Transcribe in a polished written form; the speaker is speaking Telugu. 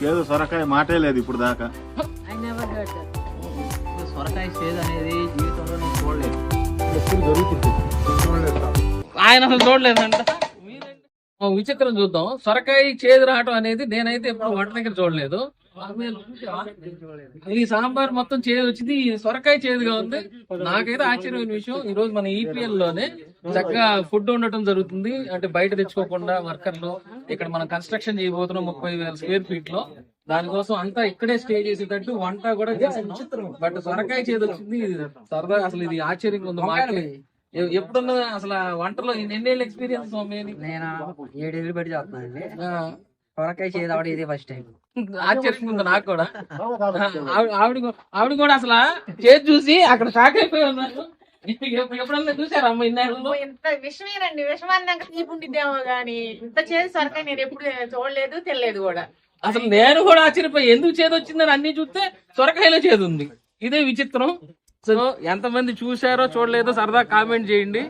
చేదు సొరకాయ మాటే లేదు ఇప్పుడు దాకా. సొరకాయ చేదు అనేది జీవితంలో నేను చూడలేదు. ఆయన అసలు చూడలేదంట. విచిత్రం చూద్దాం. సొరకాయ చేదు రావటం అనేది నేనైతే ఎప్పుడు వంట దగ్గర చూడలేదు. ఈ సాంబార్ మొత్తం చేదు వచ్చింది, సొరకాయ చేదుగా ఉంది. నాకైతే ఆశ్చర్యమైన విషయం, ఈ రోజు మన ఈపీఎల్ లోనే చక్కగా ఫుడ్ ఉండటం జరుగుతుంది. అంటే బయట తెచ్చుకోకుండా వర్కర్లు ఇక్కడ మనం కన్స్ట్రక్షన్ చేయబోతున్నాం 30,000 స్క్వేర్ ఫీట్ లో. దానికోసం అంతా ఇక్కడే స్టే చేసేటట్టు వంట కూడా చేస్తున్నాం. బట్ సొరకాయ చేదు వచ్చింది, సరదా అసలు ఇది ఆశ్చర్యంగా ఉంది. మాకు ఎప్పుడున్నా అసలు వంటలో ఎన్నేళ్ళు ఎక్స్పీరియన్స్? నేను 7 ఏళ్ళు బట్టి చేస్తున్నానండి. సొరకాయ చేదు ఇదే ఫస్ట్ టైం. ఆశ్చర్యంగా ఉంది నాకు కూడా. ఆవిడ కూడా అసలు చేతి చూసి అక్కడ షాక్ అయిపోయి ఉన్నారు. ఎప్పుడన్నా చూసారా అమ్మ ఇన్నేళ్ళలో? ఇంత విషమేనండి, విషమాన్నాక తీపి ఉండిద్దేమో గానీ ఇంత చేదు సొరకాయ నేను ఎప్పుడు చూడలేదు, తెలియదు కూడా. అసలు నేను కూడా ఆశ్చర్యపోయి ఎందుకు చేదు వచ్చిందని అన్ని చూస్తే సొరకాయలో చేదు ఉంది. ఇదే విచిత్రం. సో ఎంతమంది చూసారో చూడలేదో సరదా కామెంట్ చేయండి.